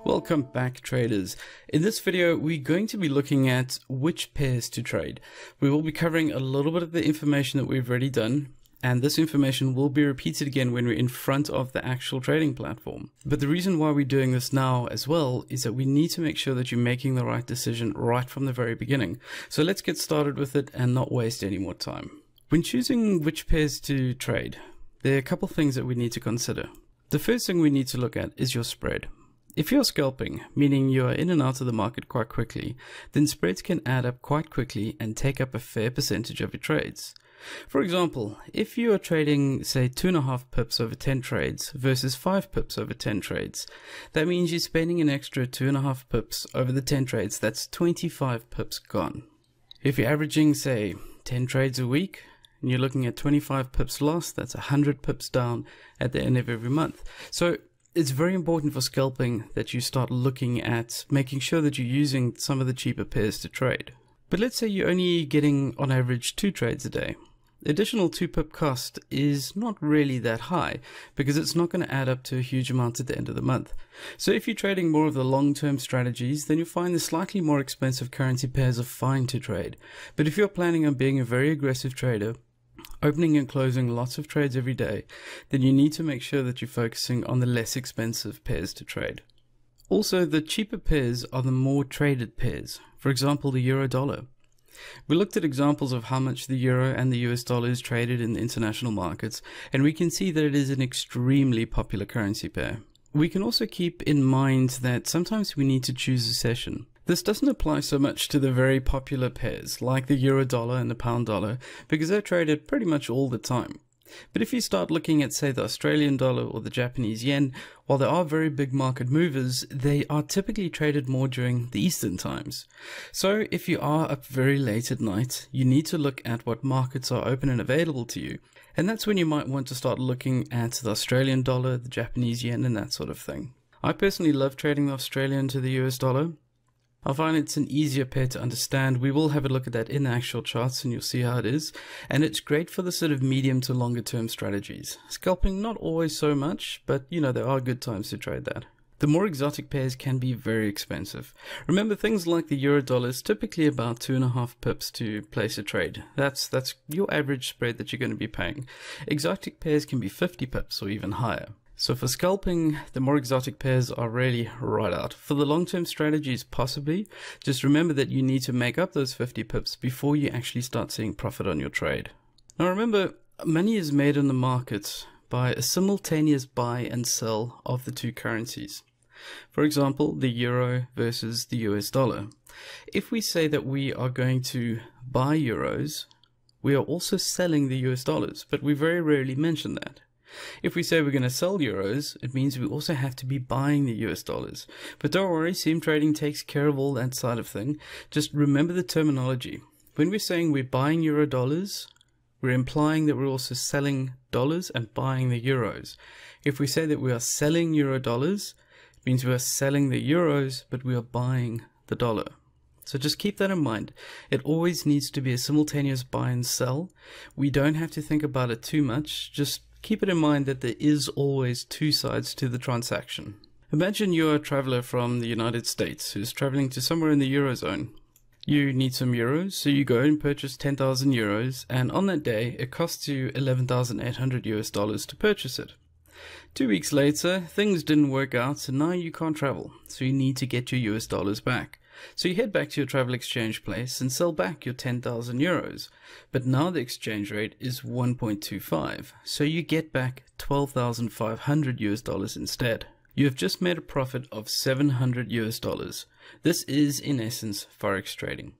Welcome back, traders. In this video, we're going to be looking at which pairs to trade. We will be covering a little bit of the information that we've already done, and this information will be repeated again when we're in front of the actual trading platform. But the reason why we're doing this now as well is that we need to make sure that you're making the right decision right from the very beginning. So let's get started with it and not waste any more time. When choosing which pairs to trade, there are a couple things that we need to consider. The first thing we need to look at is your spread. If you're scalping, meaning you are in and out of the market quite quickly, then spreads can add up quite quickly and take up a fair percentage of your trades. For example, if you are trading, say, 2.5 pips over 10 trades versus 5 pips over 10 trades, that means you're spending an extra 2.5 pips over the 10 trades. That's 25 pips gone. If you're averaging, say, 10 trades a week, and you're looking at 25 pips loss, that's 100 pips down at the end of every month. So it's very important for scalping that you start looking at making sure that you're using some of the cheaper pairs to trade. But let's say you're only getting on average 2 trades a day. The additional 2 pip cost is not really that high because it's not going to add up to a huge amount at the end of the month. So if you're trading more of the long-term strategies, then you'll find the slightly more expensive currency pairs are fine to trade. But if you're planning on being a very aggressive trader, opening and closing lots of trades every day, then you need to make sure that you're focusing on the less expensive pairs to trade. Also, the cheaper pairs are the more traded pairs. For example, the euro dollar. We looked at examples of how much the euro and the US dollar is traded in the international markets, and we can see that it is an extremely popular currency pair. We can also keep in mind that sometimes we need to choose a session. This doesn't apply so much to the very popular pairs like the euro dollar and the pound dollar because they're traded pretty much all the time. But if you start looking at, say, the Australian dollar or the Japanese yen, while they are very big market movers, they are typically traded more during the Eastern times. So if you are up very late at night, you need to look at what markets are open and available to you. And that's when you might want to start looking at the Australian dollar, the Japanese yen, and that sort of thing. I personally love trading the Australian to the US dollar. I find it's an easier pair to understand. We will have a look at that in the actual charts and you'll see how it is. And it's great for the sort of medium to longer term strategies. Scalping, not always so much, but you know, there are good times to trade that. The more exotic pairs can be very expensive. Remember, things like the euro dollar is typically about 2.5 pips to place a trade. That's your average spread that you're going to be paying. Exotic pairs can be 50 pips or even higher. So for scalping, the more exotic pairs are really right out. For the long-term strategies, possibly, just remember that you need to make up those 50 pips before you actually start seeing profit on your trade. Now remember, money is made in the market by a simultaneous buy and sell of the two currencies. For example, the euro versus the US dollar. If we say that we are going to buy euros, we are also selling the US dollars, but we very rarely mention that. If we say we're going to sell euros, it means we also have to be buying the US dollars. But don't worry, sim trading takes care of all that side of thing. Just remember the terminology. When we're saying we're buying euro dollars, we're implying that we're also selling dollars and buying the euros. If we say that we are selling euro dollars, it means we are selling the euros, but we are buying the dollar. So just keep that in mind. It always needs to be a simultaneous buy and sell. We don't have to think about it too much. Just keep it in mind that there is always two sides to the transaction. Imagine you're a traveler from the United States who's traveling to somewhere in the Eurozone. You need some euros, so you go and purchase 10,000 euros, and on that day it costs you 11,800 US dollars to purchase it. 2 weeks later, things didn't work out, so now you can't travel, so you need to get your US dollars back. So you head back to your travel exchange place and sell back your 10,000 euros. But now the exchange rate is 1.25, so you get back 12,500 US dollars instead. You have just made a profit of 700 US dollars. This is, in essence, Forex trading.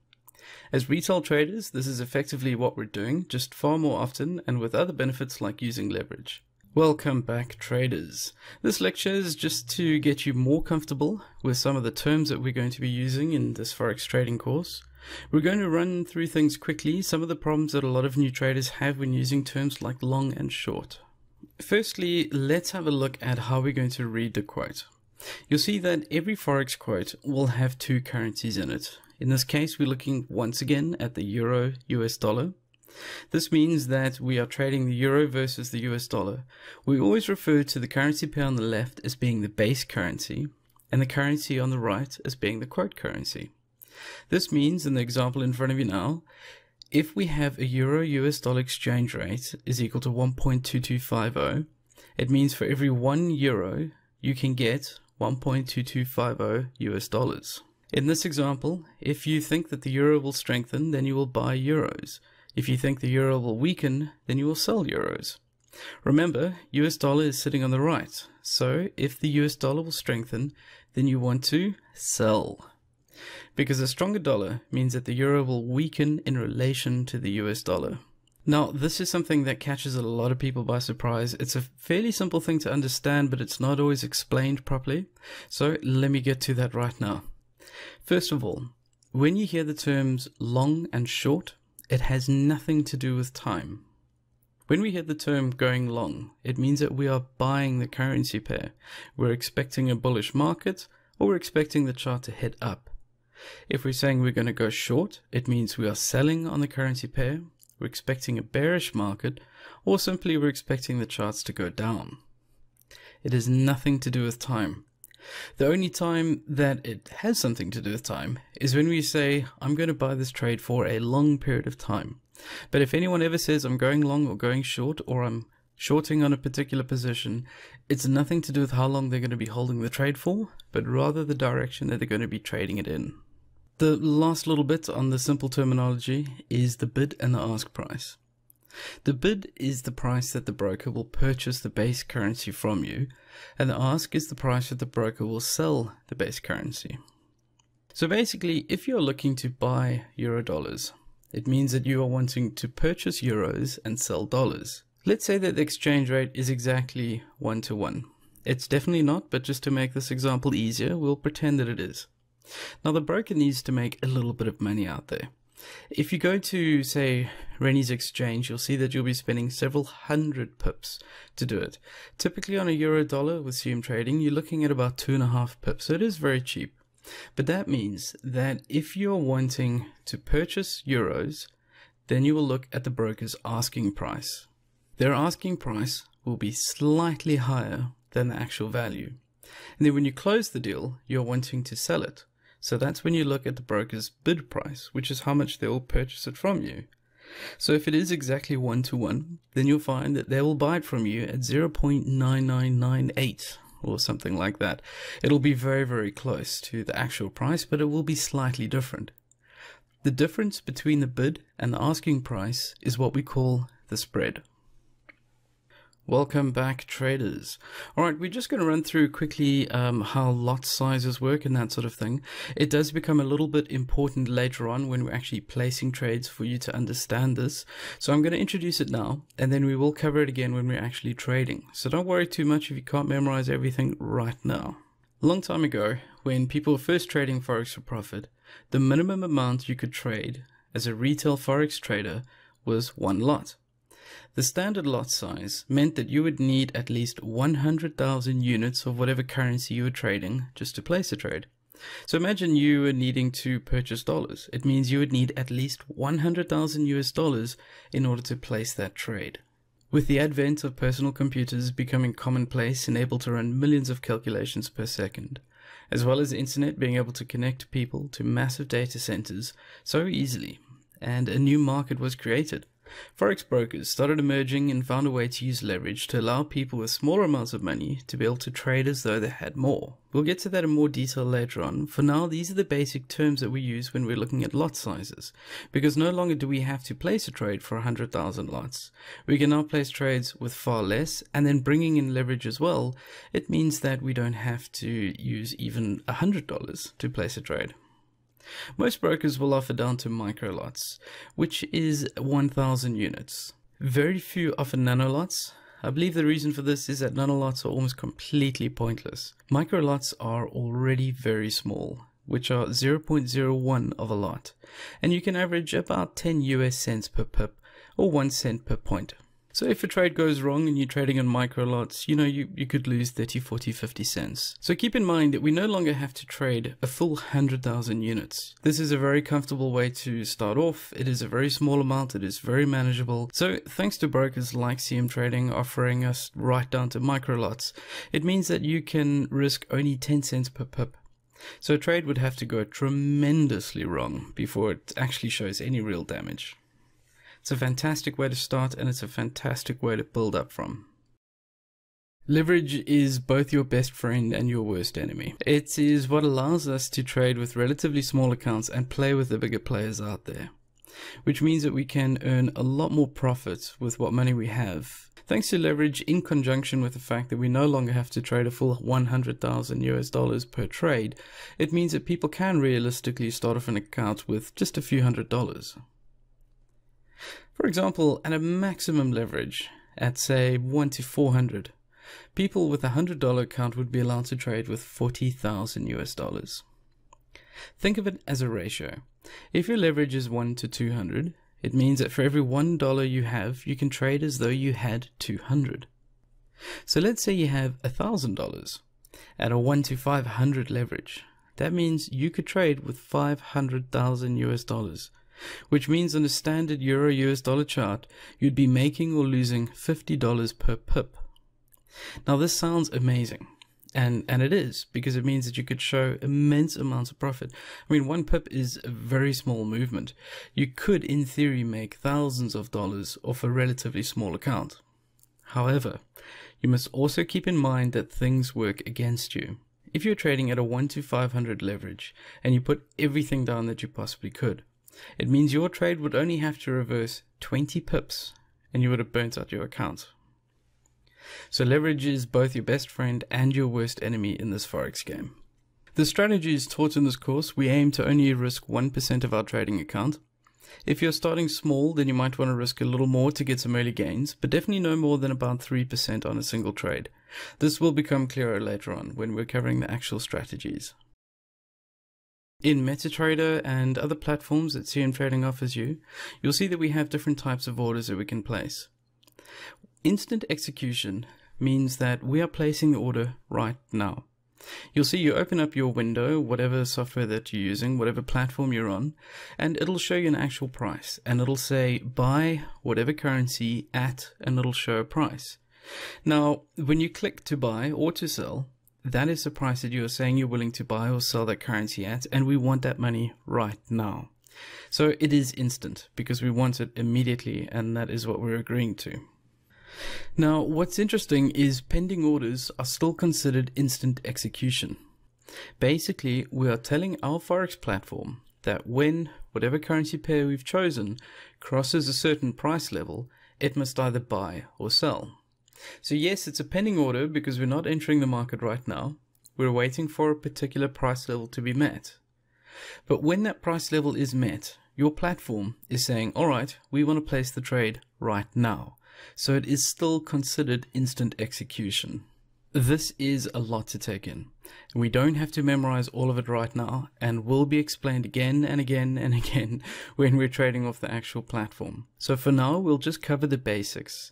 As retail traders, this is effectively what we're doing, just far more often and with other benefits like using leverage. Welcome back, traders. This lecture is just to get you more comfortable with some of the terms that we're going to be using in this Forex trading course. We're going to run through things quickly, some of the problems that a lot of new traders have when using terms like long and short. Firstly, let's have a look at how we're going to read the quote. You'll see that every Forex quote will have two currencies in it. In this case, we're looking once again at the euro US dollar. This means that we are trading the euro versus the US dollar. We always refer to the currency pair on the left as being the base currency and the currency on the right as being the quote currency. This means, in the example in front of you now, if we have a euro-US dollar exchange rate is equal to 1.2250, it means for every 1 euro, you can get 1.2250 US dollars. In this example, if you think that the euro will strengthen, then you will buy euros. If you think the euro will weaken, then you will sell euros. Remember, US dollar is sitting on the right, so if the US dollar will strengthen, then you want to sell. Because a stronger dollar means that the euro will weaken in relation to the US dollar. Now, this is something that catches a lot of people by surprise. It's a fairly simple thing to understand, but it's not always explained properly. So let me get to that right now. First of all, when you hear the terms long and short, it has nothing to do with time. When we hear the term going long, it means that we are buying the currency pair. We're expecting a bullish market, or we're expecting the chart to head up. If we're saying we're going to go short, it means we are selling on the currency pair, we're expecting a bearish market, or simply we're expecting the charts to go down. It has nothing to do with time. The only time that it has something to do with time is when we say, I'm going to buy this trade for a long period of time. But if anyone ever says I'm going long or going short, or I'm shorting on a particular position, it's nothing to do with how long they're going to be holding the trade for, but rather the direction that they're going to be trading it in. The last little bit on the simple terminology is the bid and the ask price. The bid is the price that the broker will purchase the base currency from you, and the ask is the price that the broker will sell the base currency. So basically, if you're looking to buy euro dollars, it means that you are wanting to purchase euros and sell dollars. Let's say that the exchange rate is exactly 1-to-1. It's definitely not, but just to make this example easier, we'll pretend that it is. Now the broker needs to make a little bit of money out there. If you go to, say, Rennie's exchange, you'll see that you'll be spending several hundred pips to do it. Typically on a euro dollar with CM trading, you're looking at about 2.5 pips, so it is very cheap. But that means that if you're wanting to purchase euros, then you will look at the broker's asking price. Their asking price will be slightly higher than the actual value. And then when you close the deal, you're wanting to sell it. So that's when you look at the broker's bid price, which is how much they will purchase it from you. So if it is exactly 1-to-1, then you'll find that they will buy it from you at 0.9998 or something like that. It'll be very, very close to the actual price, but it will be slightly different. The difference between the bid and the asking price is what we call the spread. Welcome back, traders. Alright, we're just going to run through quickly how lot sizes work and that sort of thing. It does become a little bit important later on when we're actually placing trades for you to understand this. So I'm going to introduce it now, and then we will cover it again when we're actually trading. So don't worry too much if you can't memorize everything right now. A long time ago, when people were first trading Forex for profit, the minimum amount you could trade as a retail Forex trader was 1 lot. The standard lot size meant that you would need at least 100,000 units of whatever currency you were trading just to place a trade. So imagine you were needing to purchase dollars. It means you would need at least 100,000 US dollars in order to place that trade. With the advent of personal computers becoming commonplace and able to run millions of calculations per second, as well as the internet being able to connect people to massive data centers so easily, and a new market was created. Forex brokers started emerging and found a way to use leverage to allow people with smaller amounts of money to be able to trade as though they had more. We'll get to that in more detail later on. For now, these are the basic terms that we use when we're looking at lot sizes, because no longer do we have to place a trade for 100,000 lots. We can now place trades with far less, and then bringing in leverage as well, it means that we don't have to use even $100 to place a trade. Most brokers will offer down to micro lots, which is 1,000 units. Very few offer nano lots. I believe the reason for this is that nano lots are almost completely pointless. Micro lots are already very small, which are 0.01 of a lot, and you can average about 10 US cents per pip or 1 cent per point. So if a trade goes wrong and you're trading on micro lots, you could lose 30, 40, 50 cents. So keep in mind that we no longer have to trade a full 100,000 units. This is a very comfortable way to start off. It is a very small amount. It is very manageable. So thanks to brokers like CM Trading offering us right down to micro lots, it means that you can risk only 10 cents per pip. So a trade would have to go tremendously wrong before it actually shows any real damage. It's a fantastic way to start, and it's a fantastic way to build up from. Leverage is both your best friend and your worst enemy. It is what allows us to trade with relatively small accounts and play with the bigger players out there, which means that we can earn a lot more profit with what money we have. Thanks to leverage, in conjunction with the fact that we no longer have to trade a full 100,000 US dollars per trade, it means that people can realistically start off an account with just a few $100s. For example, at a maximum leverage, at say 1 to 400, people with a $100 account would be allowed to trade with 40,000 US dollars. Think of it as a ratio. If your leverage is 1 to 200, it means that for every $1 you have, you can trade as though you had 200. So let's say you have $1,000 at a 1 to 500 leverage. That means you could trade with 500,000 US dollars. Which means on a standard Euro US dollar chart, you'd be making or losing $50 per pip. Now this sounds amazing, and it is, because it means that you could show immense amounts of profit. I mean, 1 pip is a very small movement. You could, in theory, make thousands of dollars off a relatively small account. However, you must also keep in mind that things work against you. If you're trading at a 1 to 500 leverage, and you put everything down that you possibly could, it means your trade would only have to reverse 20 pips and you would have burnt out your account. So leverage is both your best friend and your worst enemy in this Forex game. The strategies taught in this course, we aim to only risk 1% of our trading account. If you're starting small, then you might want to risk a little more to get some early gains, but definitely no more than about 3% on a single trade. This will become clearer later on when we're covering the actual strategies. In MetaTrader and other platforms that CM Trading offers you, you'll see that we have different types of orders that we can place. Instant execution means that we are placing the order right now. You'll see you open up your window, whatever software that you're using, whatever platform you're on, and it'll show you an actual price, and it'll say buy whatever currency at, and it'll show a price. Now, when you click to buy or to sell, that is the price that you are saying you're willing to buy or sell that currency at, and we want that money right now. So it is instant because we want it immediately, and that is what we're agreeing to. Now, what's interesting is pending orders are still considered instant execution. Basically, we are telling our Forex platform that when whatever currency pair we've chosen crosses a certain price level, it must either buy or sell. So yes, it's a pending order because we're not entering the market right now. We're waiting for a particular price level to be met. But when that price level is met, your platform is saying, all right, we want to place the trade right now. So it is still considered instant execution. This is a lot to take in. We don't have to memorize all of it right now, and will be explained again and again and again when we're trading off the actual platform. So for now, we'll just cover the basics.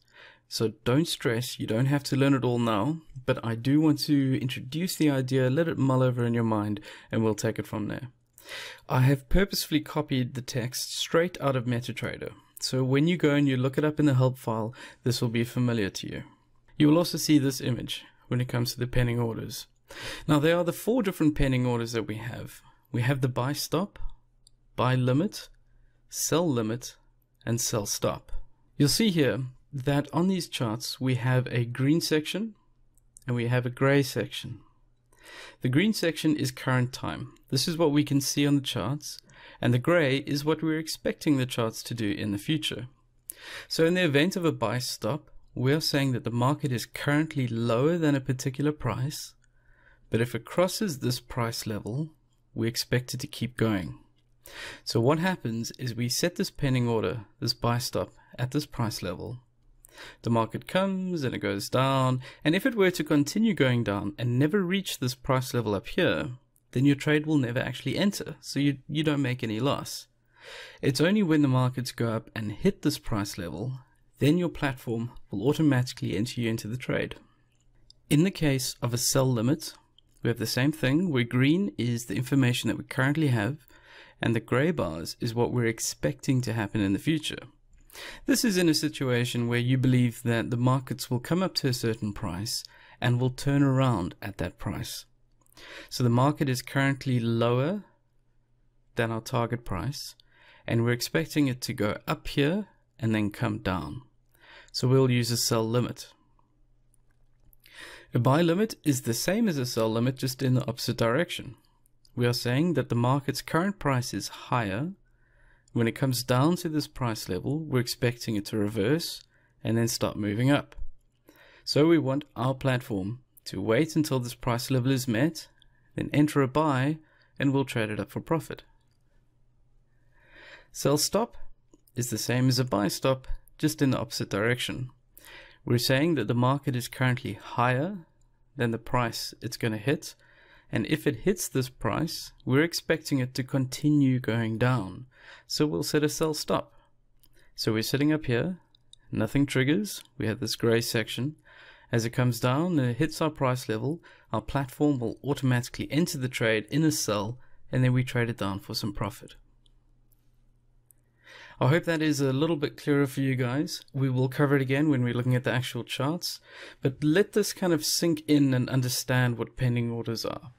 So don't stress, you don't have to learn it all now, but I do want to introduce the idea, let it mull over in your mind, and we'll take it from there. I have purposefully copied the text straight out of MetaTrader. So when you go and you look it up in the help file, this will be familiar to you. You will also see this image when it comes to the pending orders. Now there are the 4 different pending orders that we have. We have the buy stop, buy limit, sell limit, and sell stop. You'll see here that on these charts we have a green section and we have a gray section. The green section is current time. This is what we can see on the charts, and the gray is what we're expecting the charts to do in the future. So in the event of a buy stop, we are saying that the market is currently lower than a particular price, but if it crosses this price level, we expect it to keep going. So what happens is we set this pending order, this buy stop, at this price level. The market comes and it goes down, and if it were to continue going down and never reach this price level up here, then your trade will never actually enter, so you don't make any loss. It's only when the markets go up and hit this price level, then your platform will automatically enter you into the trade. In the case of a sell limit, we have the same thing, where green is the information that we currently have, and the gray bars is what we're expecting to happen in the future. This is in a situation where you believe that the markets will come up to a certain price and will turn around at that price. So the market is currently lower than our target price, and we're expecting it to go up here and then come down. So we'll use a sell limit. A buy limit is the same as a sell limit, just in the opposite direction. We are saying that the market's current price is higher. When it comes down to this price level, we're expecting it to reverse and then start moving up. So we want our platform to wait until this price level is met, then enter a buy, and we'll trade it up for profit. Sell stop is the same as a buy stop, just in the opposite direction. We're saying that the market is currently higher than the price it's going to hit, and if it hits this price, we're expecting it to continue going down. So we'll set a sell stop. So we're sitting up here, nothing triggers, we have this gray section. As it comes down and it hits our price level, our platform will automatically enter the trade in a sell, and then we trade it down for some profit. I hope that is a little bit clearer for you guys. We will cover it again when we're looking at the actual charts, but let this kind of sink in and understand what pending orders are.